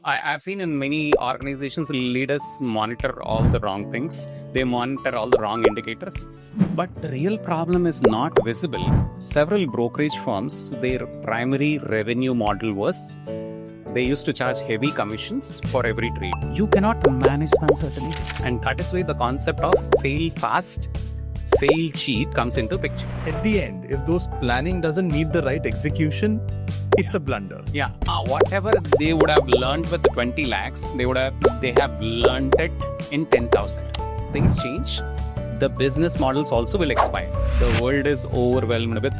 I've seen in many organizations, leaders monitor all the wrong things. They monitor all the wrong indicators. But the real problem is not visible. Several brokerage firms, their primary revenue model was they used to charge heavy commissions for every trade. You cannot manage uncertainty. And that is why the concept of fail fast, fail cheap comes into picture. At the end, if those planning doesn't need the right execution, it's a blunder. Yeah, whatever they would have learned with the 20 lakhs, they have learned it in 10,000. Things change. The business models also will expire. The world is overwhelmed with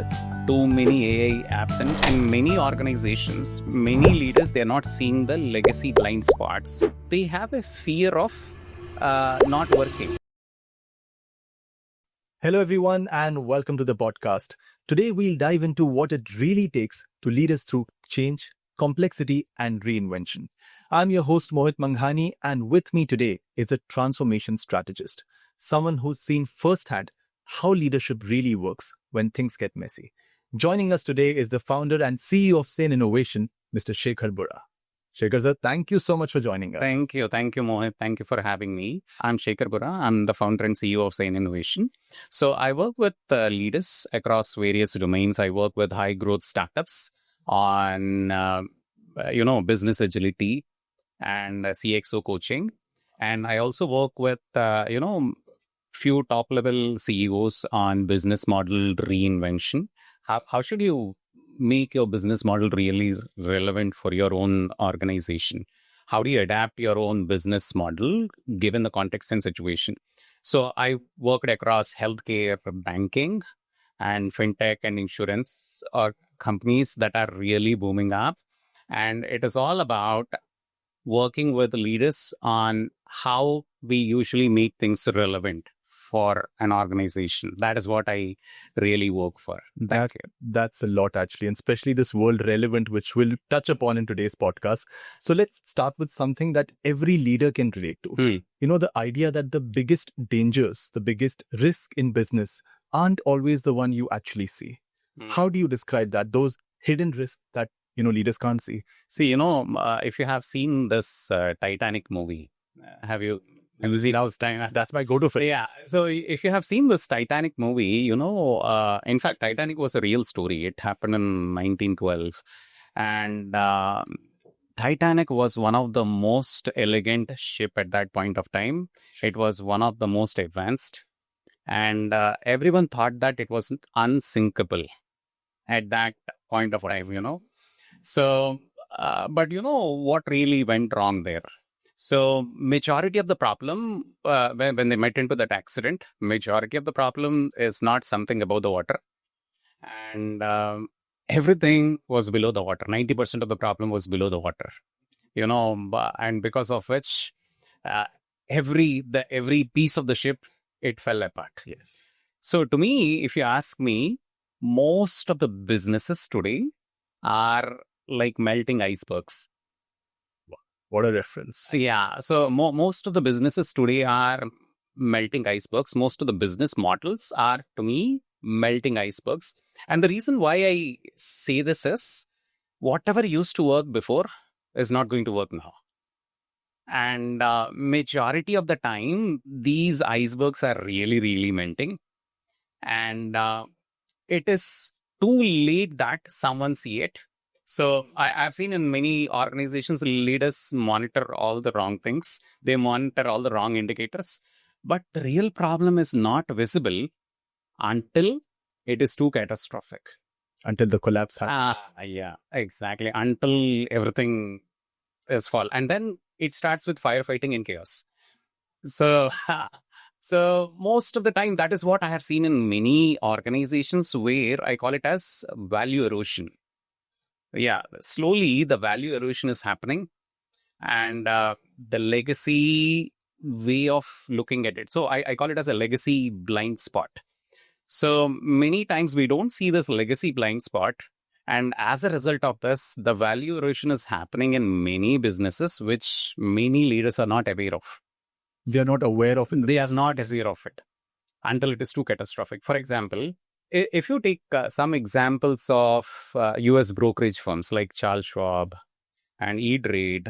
too many AI apps, and in many organizations, many leaders, they're not seeing the legacy blind spots. They have a fear of not working. Hello, everyone, and welcome to the podcast. Today, we'll dive into what it really takes to lead us through change, complexity, and reinvention. I'm your host, Mohit Manghani, and with me today is a transformation strategist, someone who's seen firsthand how leadership really works when things get messy. Joining us today is the founder and CEO of Sain Innovation, Mr. Sekhar Burra. Sekhar sir, thank you so much for joining us. Thank you, Mohit. Thank you for having me. I'm Sekhar Burra. I'm the founder and CEO of Sain Innovation. So I work with leaders across various domains. I work with high growth startups on, business agility and CXO coaching. And I also work with, few top level CEOs on business model reinvention. How should you make your business model really relevant for your own organization? How do you adapt your own business model given the context and situation? So I worked across healthcare, banking, and fintech and insurance companies that are really booming up. And it is all about working with leaders on how we usually make things relevant for an organization. That is what I really work for. That's a lot, actually, and especially this world relevant, which we'll touch upon in today's podcast. So let's start with something that every leader can relate to. The idea that the biggest dangers, the biggest risk in business aren't always the one you actually see. How do you describe that? Those hidden risks that, leaders can't see. See, if you have seen this Titanic movie, have you seen That's my go-to film. Yeah. So if you have seen this Titanic movie, in fact, Titanic was a real story. It happened in 1912. And Titanic was one of the most elegant ship at that point of time. It was one of the most advanced. And everyone thought that it was unsinkable at that point of time, So, but what really went wrong there? So majority of the problem, when they met into that accident, majority of the problem is not something above the water. And everything was below the water. 90% of the problem was below the water, and because of which every piece of the ship, it fell apart. Yes. So to me, if you ask me, most of the businesses today are like melting icebergs. What a reference. Yeah. So most of the businesses today are melting icebergs. Most of the business models are, to me, melting icebergs. And the reason why I say this is whatever used to work before is not going to work now. And majority of the time, these icebergs are really, really melting. And it is too late that someone see it. So I've seen in many organizations, leaders monitor all the wrong things. They monitor all the wrong indicators. But the real problem is not visible until it is too catastrophic. Until the collapse happens. Yeah, exactly. Until everything is fall. And then it starts with firefighting and chaos. So most of the time, that is what I have seen in many organizations where I call it as value erosion. Yeah, slowly the value erosion is happening, and the legacy way of looking at it. So I call it as a legacy blind spot. So many times we don't see this legacy blind spot. And as a result of this, the value erosion is happening in many businesses, which many leaders are not aware of. They are not aware of it. They are not aware of it until it is too catastrophic. For example, if you take some examples of US brokerage firms like Charles Schwab and E-Trade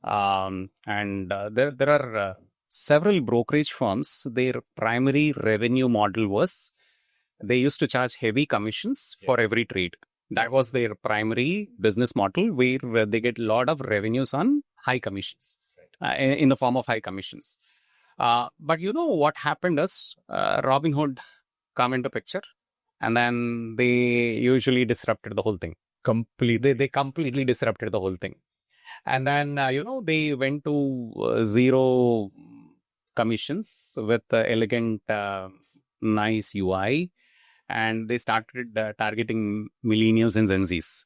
There are several brokerage firms. Their primary revenue model was they used to charge heavy commissions for every trade. That was their primary business model, where they get a lot of revenues on high commissions, in the form of high commissions. But what happened is Robinhood come into picture, and then they usually disrupted the whole thing. They completely disrupted the whole thing. And then, they went to zero commissions with elegant, nice UI. And they started targeting millennials and Gen Zs.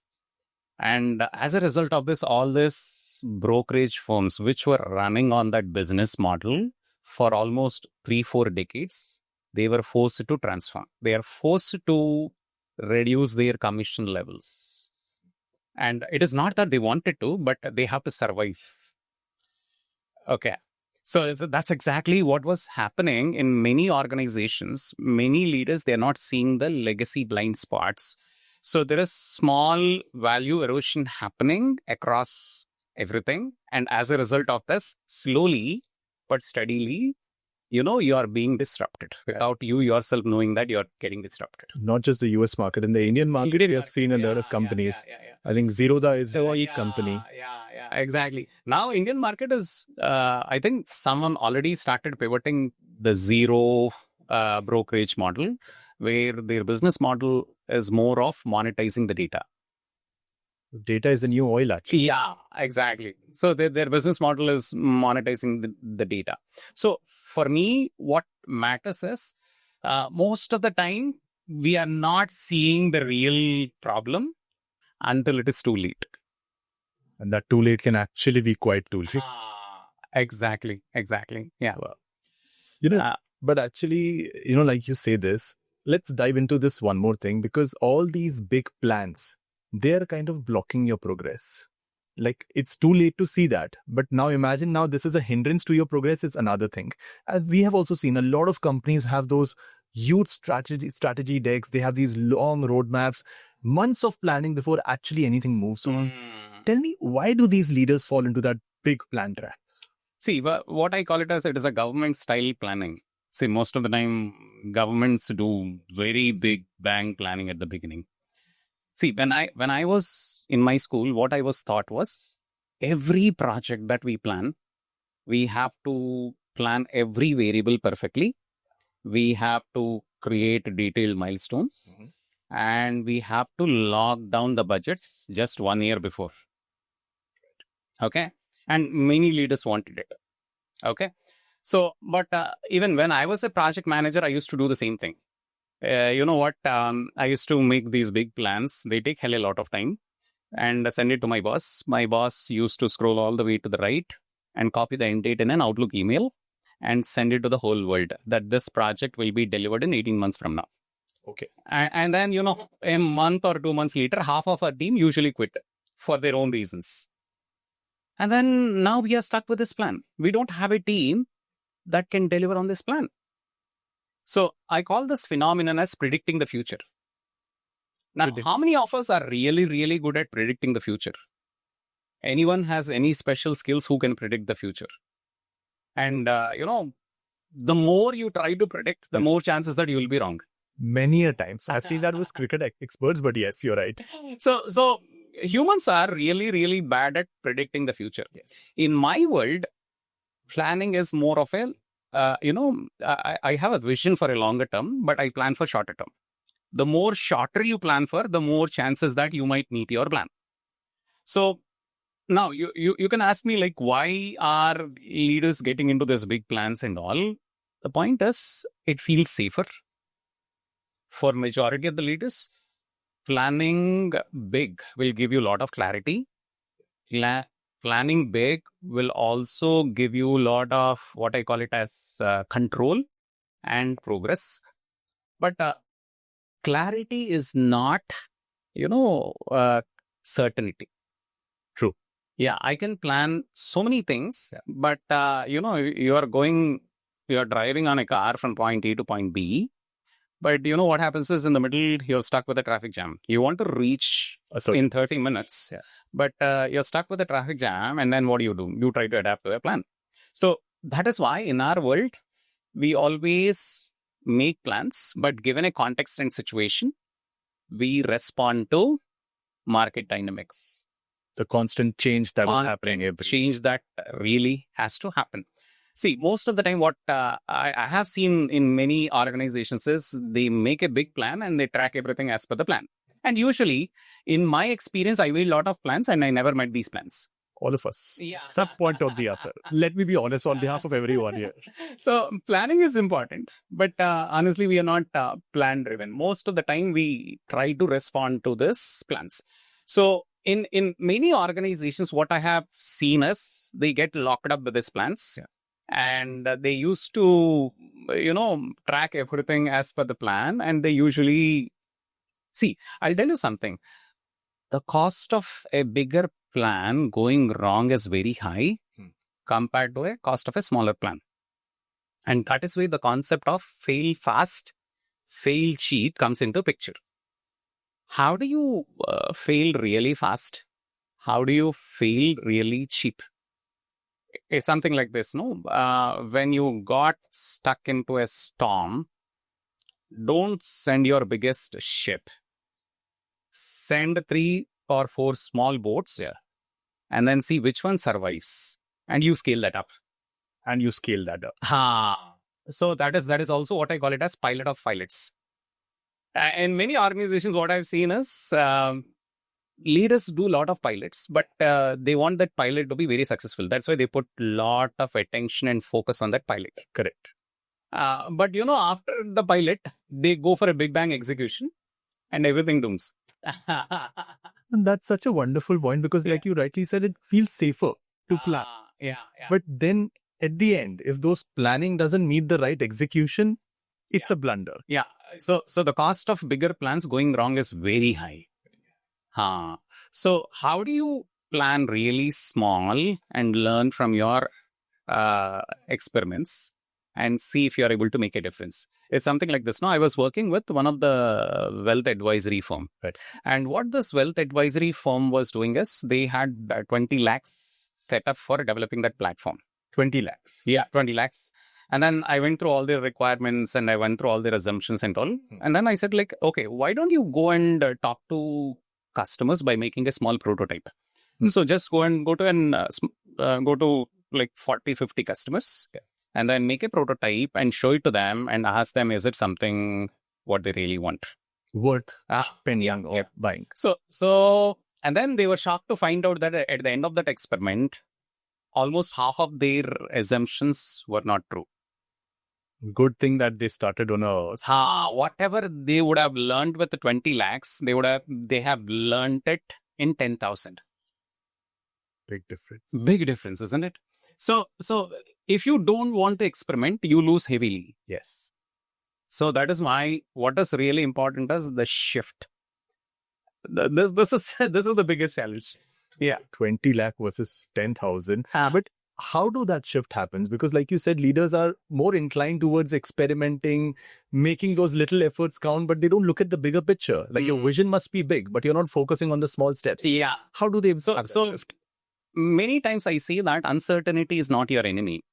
And as a result of this, all these brokerage firms, which were running on that business model for almost 3-4 decades, they were forced to transform. They are forced to reduce their commission levels. And it is not that they wanted to, but they have to survive. Okay. So that's exactly what was happening in many organizations. Many leaders, they're not seeing the legacy blind spots. So there is small value erosion happening across everything. And as a result of this, slowly but steadily, you are being disrupted without you yourself knowing that you're getting disrupted. Not just the US market, in the Indian market, we have seen a lot of companies. I think Zerodha is a company. Yeah, exactly. Now, Indian market is, I think someone already started pivoting the zero brokerage model, where their business model is more of monetizing the data. Data is the new oil, actually. Yeah, exactly. So their business model is monetizing the data. So for me, what matters is most of the time, we are not seeing the real problem until it is too late. And that too late can actually be quite too late. Exactly. Yeah. Well, but actually, like you say this, let's dive into this one more thing, because all these big plans, they're kind of blocking your progress. Like, it's too late to see that. But now imagine this is a hindrance to your progress. It's another thing. As we have also seen, a lot of companies have those huge strategy decks. They have these long roadmaps, months of planning before actually anything moves on. Tell me, why do these leaders fall into that big plan trap? See, what I call it is a government style planning. See, most of the time, governments do very big bang planning at the beginning. See, when I was in my school, what I was taught was every project that we plan, we have to plan every variable perfectly. We have to create detailed milestones, and we have to lock down the budgets just 1 year before. Okay. And many leaders wanted it. Okay. So, but even when I was a project manager, I used to do the same thing. You know what? I used to make these big plans. They take hell a lot of time, and send it to my boss. My boss used to scroll all the way to the right and copy the end date in an Outlook email and send it to the whole world that this project will be delivered in 18 months from now. Okay. And then, a month or 2 months later, half of our team usually quit for their own reasons. And then now we are stuck with this plan. We don't have a team that can deliver on this plan. So I call this phenomenon as predicting the future. Now, how many of us are really, really good at predicting the future? Anyone has any special skills who can predict the future? And, the more you try to predict, the more chances that you will be wrong. Many a times. I've seen that with cricket experts, but yes, you're right. So humans are really, really bad at predicting the future. Yes. In my world, planning is more of a, I have a vision for a longer term, but I plan for shorter term. The more shorter you plan for, the more chances that you might meet your plan. So now you can ask me, like, why are leaders getting into this big plans and all? The point is, it feels safer. For majority of the leaders, planning big will give you a lot of clarity. Planning big will also give you a lot of what I call it as control and progress. But clarity is not, certainty. True. Yeah, I can plan so many things, but you are driving on a car from point A to point B. But you know what happens is in the middle, you're stuck with a traffic jam. You want to reach in 30 minutes, but you're stuck with a traffic jam. And then what do? You try to adapt to a plan. So that is why in our world, we always make plans, but given a context and situation, we respond to market dynamics. The constant change that is happening. Change that really has to happen. See, most of the time, what I have seen in many organizations is they make a big plan and they track everything as per the plan. And usually, in my experience, I made a lot of plans and I never met these plans. All of us. Some point or the other. Let me be honest on behalf of everyone here. So planning is important, but honestly, we are not plan driven. Most of the time, we try to respond to this plans. So in many organizations, what I have seen is they get locked up with these plans. And they used to, track everything as per the plan. And they usually, see, I'll tell you something. The cost of a bigger plan going wrong is very high compared to a cost of a smaller plan. And that is where the concept of fail fast, fail cheap comes into picture. How do you fail really fast? How do you fail really cheap? It's something like this, no? When you got stuck into a storm, don't send your biggest ship. Send 3 or 4 small boats and then see which one survives. And you scale that up. So that is also what I call it as pilot of pilots. In many organizations, what I've seen is leaders do a lot of pilots, but they want that pilot to be very successful. That's why they put a lot of attention and focus on that pilot. Correct. But after the pilot, they go for a big bang execution and everything dooms. And that's such a wonderful point because like you rightly said, it feels safer to plan. But then at the end, if those planning doesn't meet the right execution, it's a blunder. So the cost of bigger plans going wrong is very high. So how do you plan really small and learn from your experiments and see if you are able to make a difference? It's something like this. Now, I was working with one of the wealth advisory firm. Right. And what this wealth advisory firm was doing is they had 20 lakhs set up for developing that platform. 20 lakhs. Yeah, 20 lakhs. And then I went through all their requirements and I went through all their assumptions and all. And then I said like, okay, why don't you go and talk to customers by making a small prototype? So just go to like 40, 50 customers and then make a prototype and show it to them and ask them, is it something what they really want? Worth spending or buying. So, and then they were shocked to find out that at the end of that experiment, almost half of their assumptions were not true. Good thing that they started on a... Whatever they would have learned with the 20 lakhs, they have learned it in 10,000. Big difference. Big difference, isn't it? So if you don't want to experiment, you lose heavily. Yes. So that is why what is really important is the shift. This is the biggest challenge. 20 lakh versus 10,000. But how do that shift happens? Because like you said, leaders are more inclined towards experimenting, making those little efforts count, but they don't look at the bigger picture. Like your vision must be big, but you're not focusing on the small steps. How do they have that shift? Many times I say that uncertainty is not your enemy.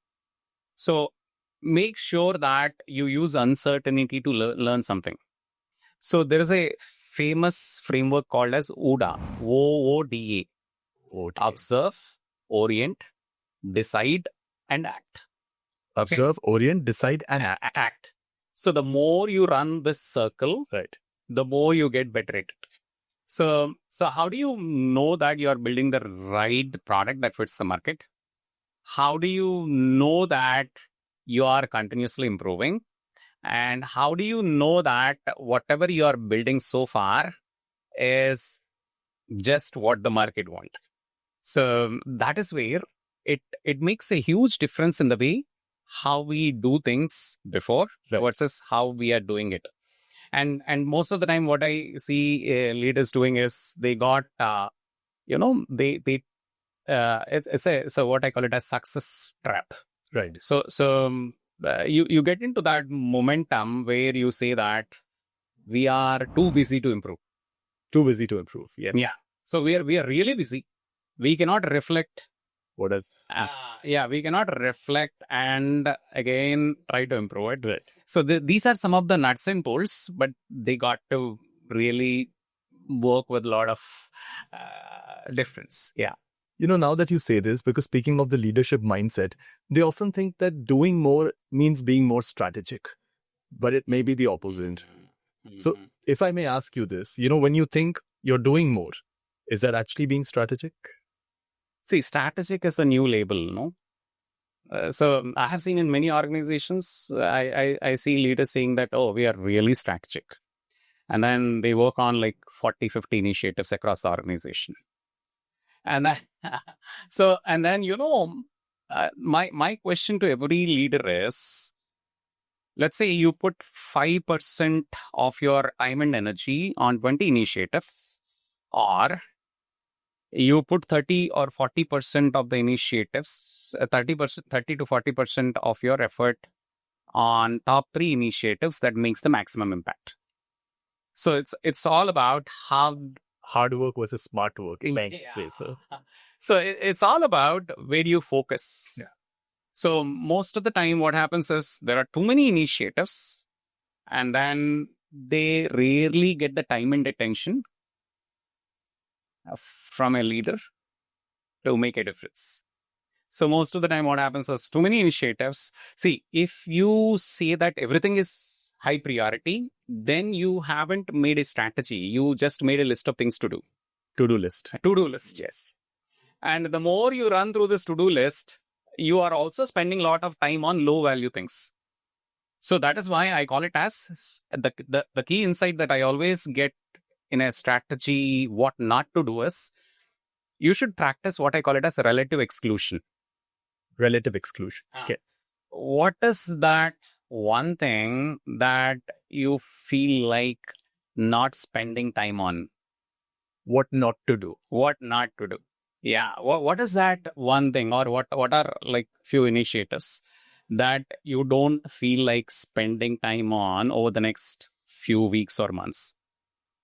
So make sure that you use uncertainty to learn something. So there is a famous framework called as OODA. OODA. Observe, orient, decide, and act. Observe, orient, decide, and act. So the more you run this circle, the more you get better at it. So how do you know that you are building the right product that fits the market? How do you know that you are continuously improving? And how do you know that whatever you are building so far is just what the market wants? So that is where it makes a huge difference in the way how we do things before versus how we are doing it. And most of the time, what I see leaders doing is they got, it's what I call it as success trap. Right. So you get into that momentum where you say that we are too busy to improve. Too busy to improve. Yes. Yeah. So we are really busy. We cannot reflect. What does? We cannot reflect and again try to improve it. Right. So these are some of the nuts and bolts, but they got to really work with a lot of difference. Yeah. Now that you say this, because speaking of the leadership mindset, they often think that doing more means being more strategic, but it may be the opposite. So if I may ask you this, when you think you're doing more, is that actually being strategic? See, strategic is the new label, no? So I have seen in many organizations, I see leaders saying that, oh, we are really strategic. And then they work on like 40, 50 initiatives across the organization. And then, my question to every leader is, let's say you put 5% of your time and energy on 20 initiatives, or you put 30 or 40% of the initiatives, 30 to 40% of your effort on top 3 initiatives that makes the maximum impact. So it's all about how hard work versus smart work. So it's all about where you focus. Yeah. So most of the time what happens is there are too many initiatives and then they rarely get the time and attention from a leader to make a difference. So most of the time what happens is too many initiatives. See, if you say that everything is high priority, then you haven't made a strategy. You just made a list of things to do. To-do list. To-do list, yes. And the more you run through this to-do list, you are also spending a lot of time on low value things. So that is why I call it as the key insight that I always get in a strategy, what not to do is, you should practice what I call it as relative exclusion. Relative exclusion. Okay. What is that one thing that you feel like not spending time on? What not to do? What not to do? Yeah. What is that one thing, or what are like few initiatives that you don't feel like spending time on over the next few weeks or months?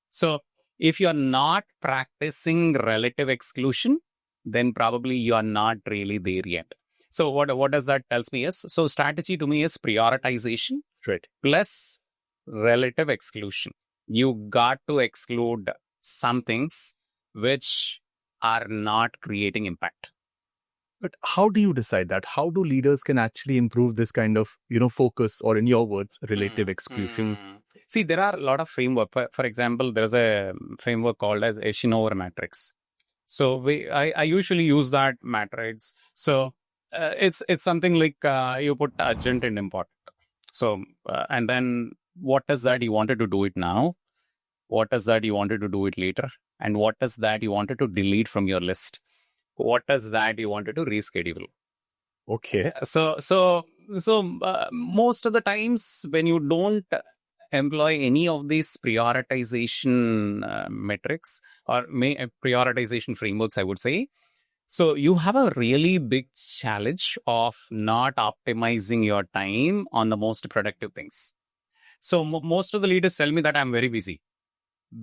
So if you're not practicing relative exclusion, then probably you are not really there yet. So what does that tells me is, so strategy to me is prioritization, right, plus relative exclusion. You got to exclude some things which are not creating impact. But how do you decide that? How do leaders can actually improve this kind of, focus, or in your words, relative exclusion? See, there are a lot of framework. For example, there's a framework called as Eisenhower matrix. So I usually use that matrix. So it's something like you put urgent and important. So and then what is that you wanted to do it now? What is that you wanted to do it later? And what is that you wanted to delete from your list? What is that you wanted to reschedule? Okay. So most of the times when you don't employ any of these prioritization metrics or prioritization frameworks, I would say, so you have a really big challenge of not optimizing your time on the most productive things. So most of the leaders tell me that I'm very busy.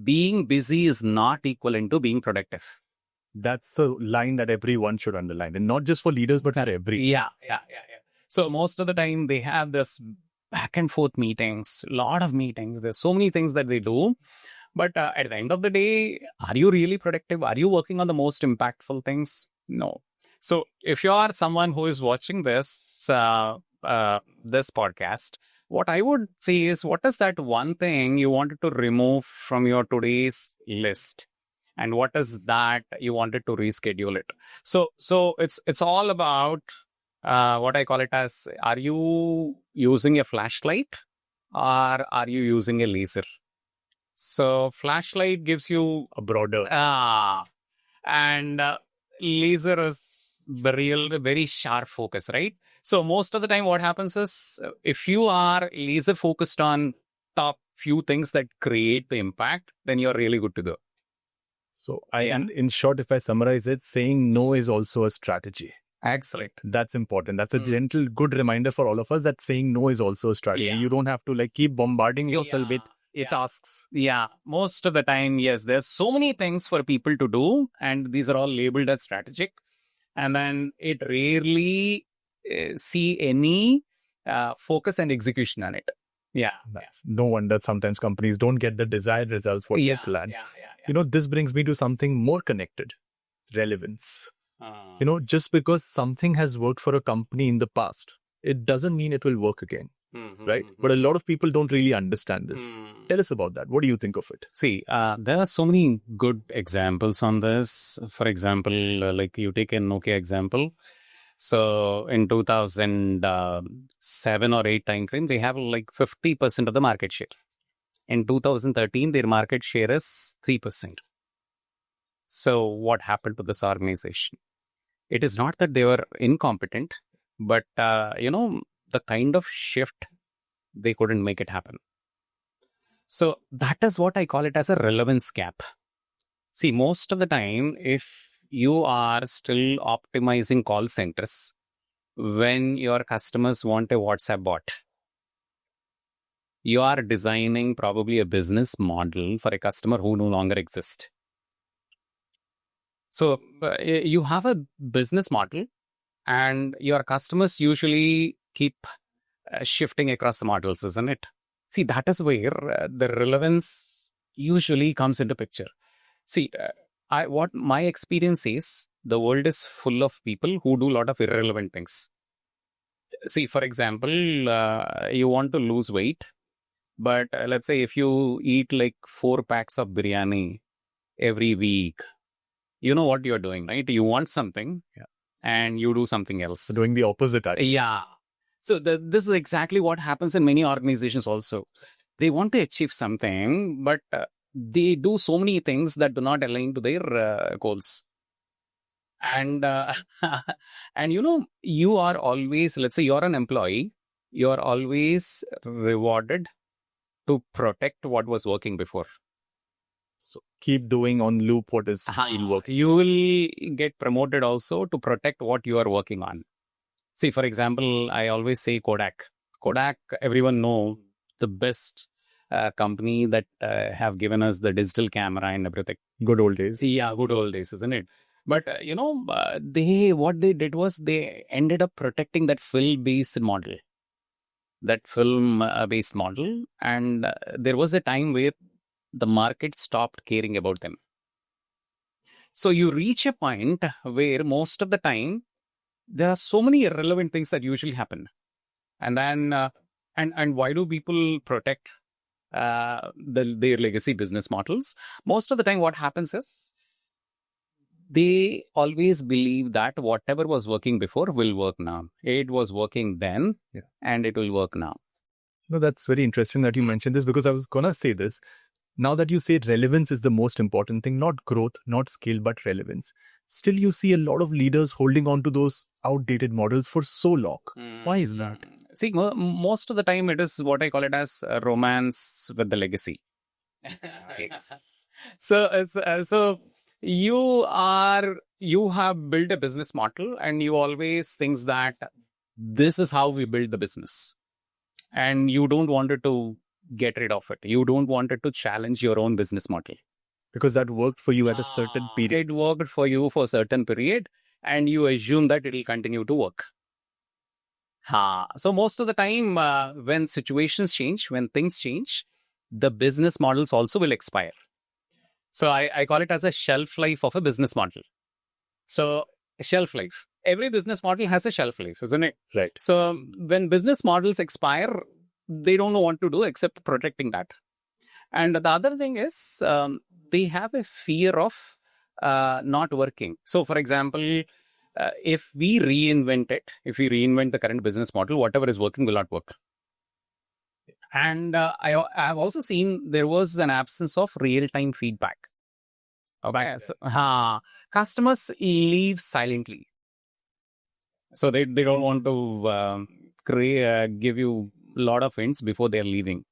Being busy is not equivalent to being productive. That's a line that everyone should underline, and not just for leaders, but for every. Yeah. So most of the time they have this back and forth meetings, lot of meetings. There's so many things that they do. But at the end of the day, are you really productive? Are you working on the most impactful things? No. So if you are someone who is watching this, this podcast, what I would say is, what is that one thing you wanted to remove from your today's list? And what is that you wanted to reschedule it? So it's all about what I call it as, are you using a flashlight or are you using a laser? So flashlight gives you a broader, and laser is very sharp focus, right? So most of the time what happens is, if you are laser focused on top few things that create the impact, then you're really good to go. So in short, if I summarize it, saying no is also a strategy. Excellent. That's important. That's a gentle, good reminder for all of us that saying no is also a strategy. Yeah. You don't have to like keep bombarding yourself with Yeah. tasks. Yeah, most of the time, yes, there's so many things for people to do, and these are all labeled as strategic. And then it rarely see any focus and execution on it. Yeah. That's no wonder sometimes companies don't get the desired results what they plan. Yeah. This brings me to something more connected, relevance. Uh, Just because something has worked for a company in the past, it doesn't mean it will work again, right? But a lot of people don't really understand this. Tell us about that. What do you think of it? See, there are so many good examples on this. For example, like you take a Nokia example. So in 2007 or 8 time frame, they have like 50% of the market share. In 2013, their market share is 3%. So what happened to this organization? It is not that they were incompetent, but the kind of shift, they couldn't make it happen. So that is what I call it as a relevance gap. See, most of the time, if you are still optimizing call centers when your customers want a WhatsApp bot, you are designing probably a business model for a customer who no longer exists. So you have a business model, and your customers usually keep shifting across the models, isn't it? See, that is where the relevance usually comes into picture. See, what my experience is, the world is full of people who do a lot of irrelevant things. See, for example, you want to lose weight, but let's say if you eat like 4 packs of biryani every week, you know what you're doing, right? You want something and you do something else. Doing the opposite, actually. Yeah. So this is exactly what happens in many organizations also. They want to achieve something, but they do so many things that do not align to their goals. And and you are always, let's say you're an employee, you're always rewarded to protect what was working before. So keep doing on loop what is still working. You will get promoted also to protect what you are working on. See, for example, I always say Kodak. Kodak, everyone know, the best company that have given us the digital camera and everything. Good old days. Yeah, good old days, isn't it? But what they did was they ended up protecting that film-based model. And there was a time where the market stopped caring about them. So you reach a point where most of the time there are so many irrelevant things that usually happen. And then, and why do people protect their legacy business models? Most of the time what happens is they always believe that whatever was working before will work now. It was working then and it will work now. No, that's very interesting that you mentioned this, because I was going to say this. Now that you say relevance is the most important thing, not growth, not scale, but relevance. Still, you see a lot of leaders holding on to those outdated models for so long. Why is that? See, most of the time it is what I call it as a romance with the legacy. So you have built a business model and you always think that this is how we build the business, and you don't want it to get rid of it. You don't want it to challenge your own business model. Because that worked for you at a certain period. It worked for you for a certain period and you assume that it will continue to work. So most of the time when situations change, when things change, the business models also will expire. So I call it as a shelf life of a business model. So shelf life. Every business model has a shelf life, isn't it? Right. So when business models expire, they don't know what to do except protecting that. And the other thing is they have a fear of not working. So for example, if we reinvent the current business model, whatever is working will not work. And I've also seen there was an absence of real-time feedback. Okay. So, customers leave silently. So they don't want to give you a lot of hints before they're leaving.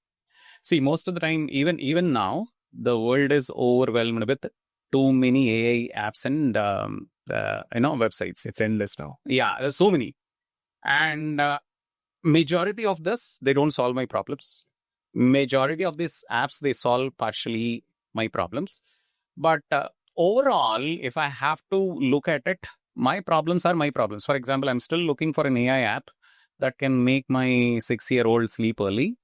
See, most of the time, even now, the world is overwhelmed with too many AI apps and websites. It's endless now. Yeah, there's so many. And majority of this, they don't solve my problems. Majority of these apps, they solve partially my problems. But overall, if I have to look at it, my problems are my problems. For example, I'm still looking for an AI app that can make my 6-year-old sleep early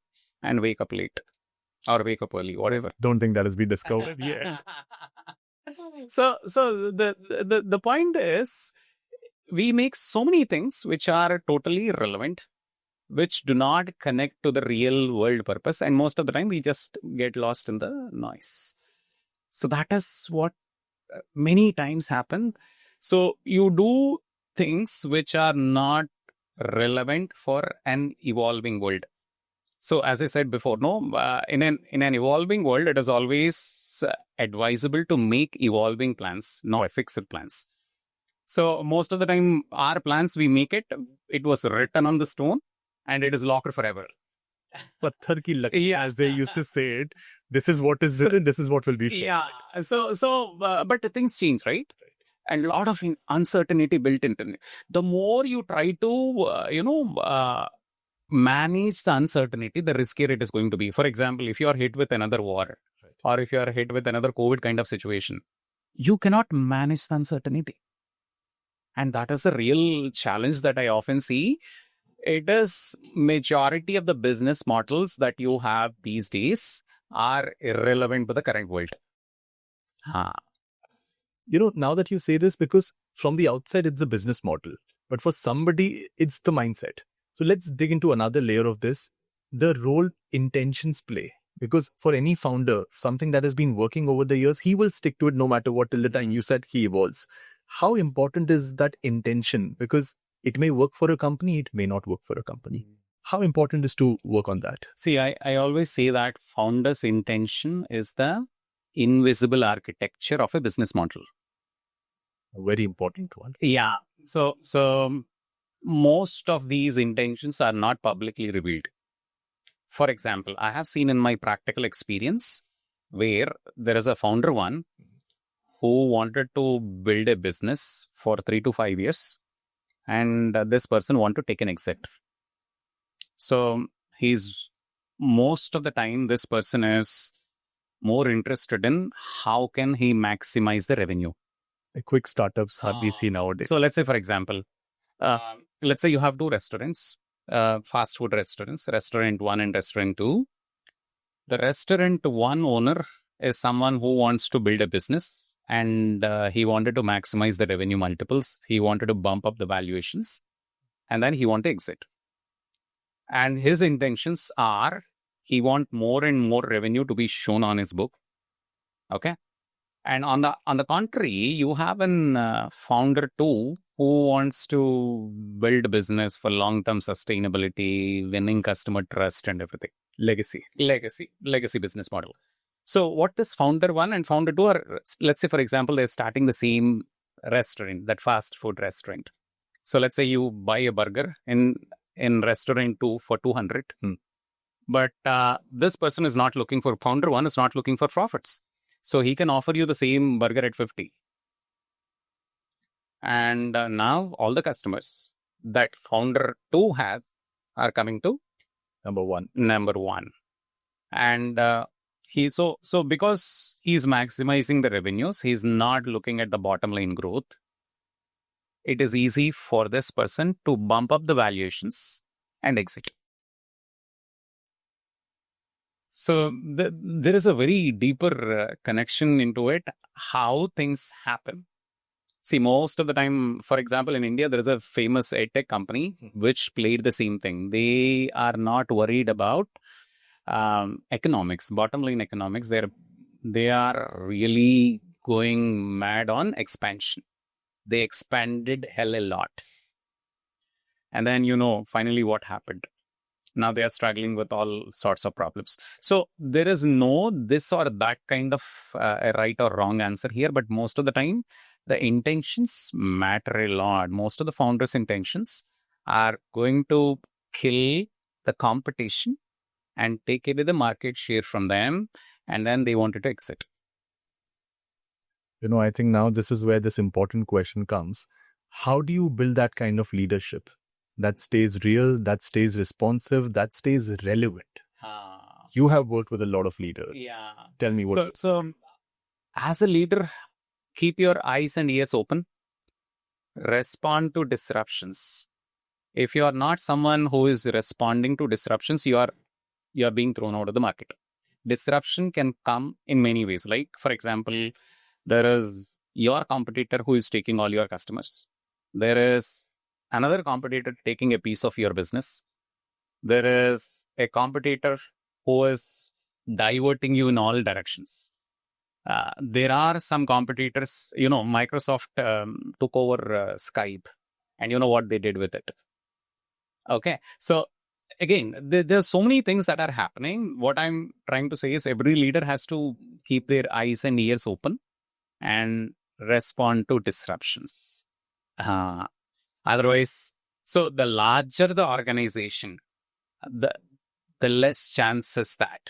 and wake up late or wake up early, whatever. Don't think that has been discovered yet. So the point is, we make so many things which are totally irrelevant, which do not connect to the real world purpose, and most of the time we just get lost in the noise. So that is what many times happen. So you do things which are not relevant for an evolving world. So as I said before, in an evolving world, it is always advisable to make evolving plans, not fixed plans. So most of the time, our plans, we make it was written on the stone and it is locked forever. Patthar ki lakdi, as they used to say it. This is what is written, this is what will be shown. Yeah. But things change, right? And a lot of uncertainty built into it. The more you try to, manage the uncertainty, the riskier it is going to be. For example, if you are hit with another war, or if you are hit with another COVID kind of situation, you cannot manage the uncertainty. And that is a real challenge that I often see. It is majority of the business models that you have these days are irrelevant to the current world. Now that you say this, because from the outside, it's a business model. But for somebody, it's the mindset. So let's dig into another layer of this, the role intentions play. Because for any founder, something that has been working over the years, he will stick to it no matter what till the time you said he evolves. How important is that intention? Because it may work for a company, it may not work for a company. How important is to work on that? See, I always say that founder's intention is the invisible architecture of a business model. A very important one. Yeah. So most of these intentions are not publicly revealed. For example, I have seen in my practical experience where there is a founder one who wanted to build a business for 3 to 5 years, and this person wanted to take an exit. So most of the time, this person is more interested in how can he maximize the revenue. Quick startups hardly see nowadays. So let's say, for example, let's say you have 2 restaurants, fast food restaurants, restaurant 1 and restaurant 2. The restaurant 1 owner is someone who wants to build a business and he wanted to maximize the revenue multiples. He wanted to bump up the valuations and then he wanted to exit. And his intentions are he wants more and more revenue to be shown on his book. Okay. And on the contrary, you have an founder 2 who wants to build a business for long-term sustainability, winning customer trust and everything. Legacy business model. So what is founder 1 and founder 2 are, let's say, for example, they're starting the same restaurant, that fast food restaurant. So let's say you buy a burger in restaurant 2 for 200. But this person is not looking for, founder 1 is not looking for profits. So he can offer you the same burger at 50. And now all the customers that founder 2 has are coming to Number one. And because he's maximizing the revenues, he's not looking at the bottom line growth. It is easy for this person to bump up the valuations and exit. So there is a very deeper connection into it, how things happen. See, most of the time, for example, in India, there is a famous edtech company which played the same thing. They are not worried about economics, bottom line economics. They are really going mad on expansion. They expanded hell a lot. And then, finally what happened? Now they are struggling with all sorts of problems. So there is no this or that kind of a right or wrong answer here. But most of the time, the intentions matter a lot. Most of the founders' intentions are going to kill the competition and take away the market share from them. And then they wanted to exit. I think now this is where this important question comes. How do you build that kind of leadership that stays real, that stays responsive, that stays relevant? You have worked with a lot of leaders. Yeah. Tell me what. So as a leader, keep your eyes and ears open. Respond to disruptions. If you are not someone who is responding to disruptions, you are being thrown out of the market. Disruption can come in many ways. Like, for example, there is your competitor who is taking all your customers. There is another competitor taking a piece of your business. There is a competitor who is diverting you in all directions. There are some competitors, Microsoft took over Skype, and you know what they did with it. Okay. So again, there's so many things that are happening. What I'm trying to say is every leader has to keep their eyes and ears open and respond to disruptions. Otherwise, so the larger the organization, the less chances that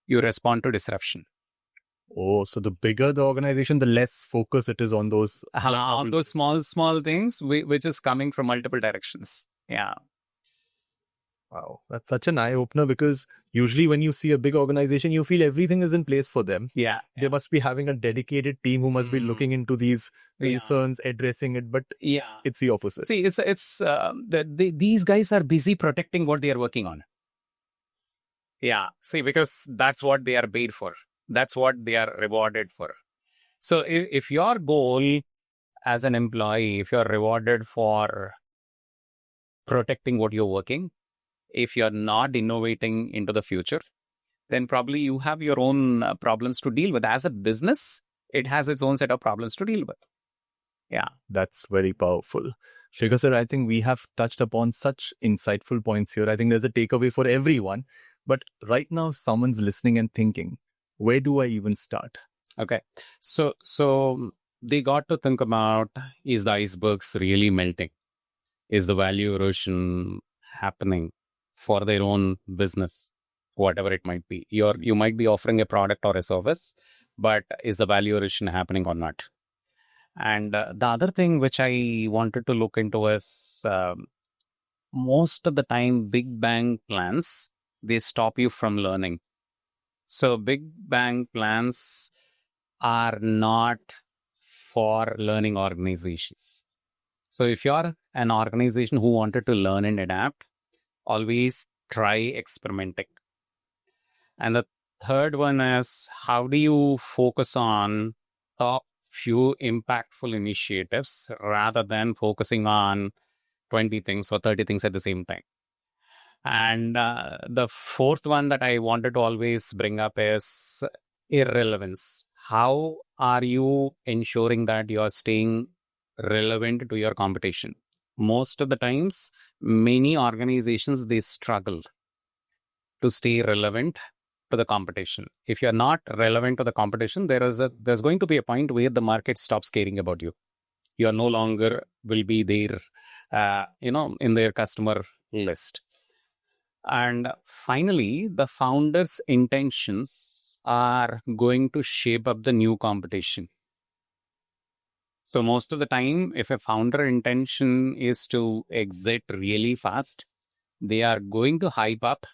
you respond to disruption. Oh, so the bigger the organization, the less focus it is on those small things which is coming from multiple directions. Yeah. Wow, that's such an eye-opener, because usually when you see a big organization, you feel everything is in place for them. Yeah. They must be having a dedicated team who must be looking into these concerns, addressing it, but it's the opposite. See, it's these guys are busy protecting what they are working on. Yeah. See, because that's what they are paid for. That's what they are rewarded for. So if your goal as an employee, if you're rewarded for protecting what you're working, if you're not innovating into the future, then probably you have your own problems to deal with. As a business, it has its own set of problems to deal with. Yeah. That's very powerful. Sekhar sir, I think we have touched upon such insightful points here. I think there's a takeaway for everyone. But right now, someone's listening and thinking, where do I even start? Okay. So they got to think about, is the icebergs really melting? Is the value erosion happening for their own business, whatever it might be? You might be offering a product or a service, but is the value erosion happening or not? And the other thing which I wanted to look into is most of the time, big bang plans, they stop you from learning. So big bang plans are not for learning organizations. So if you're an organization who wanted to learn and adapt, always try experimenting. And the third one is, how do you focus on top few impactful initiatives rather than focusing on 20 things or 30 things at the same time? And the fourth one that I wanted to always bring up is irrelevance. How are you ensuring that you are staying relevant to your competition? Most of the times, many organizations, they struggle to stay relevant to the competition. If you're not relevant to the competition, there's going to be a point where the market stops caring about you. You are no longer will be there, in their customer list. And finally, the founder's intentions are going to shape up the new competition. So most of the time, if a founder intention is to exit really fast, they are going to hype up,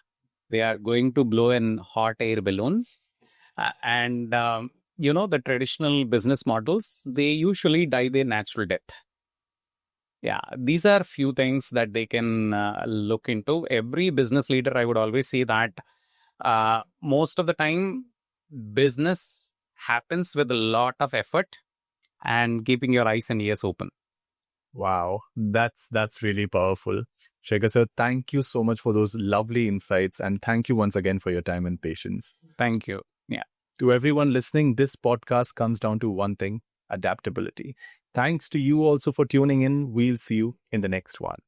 they are going to blow an hot air balloon. The traditional business models, they usually die their natural death. Yeah, these are few things that they can look into. Every business leader, I would always say that most of the time, business happens with a lot of effort and keeping your eyes and ears open. Wow, that's really powerful. Sekhar sir, thank you so much for those lovely insights, and thank you once again for your time and patience. Thank you. Yeah. To everyone listening, this podcast comes down to one thing: adaptability. Thanks to you also for tuning in. We'll see you in the next one.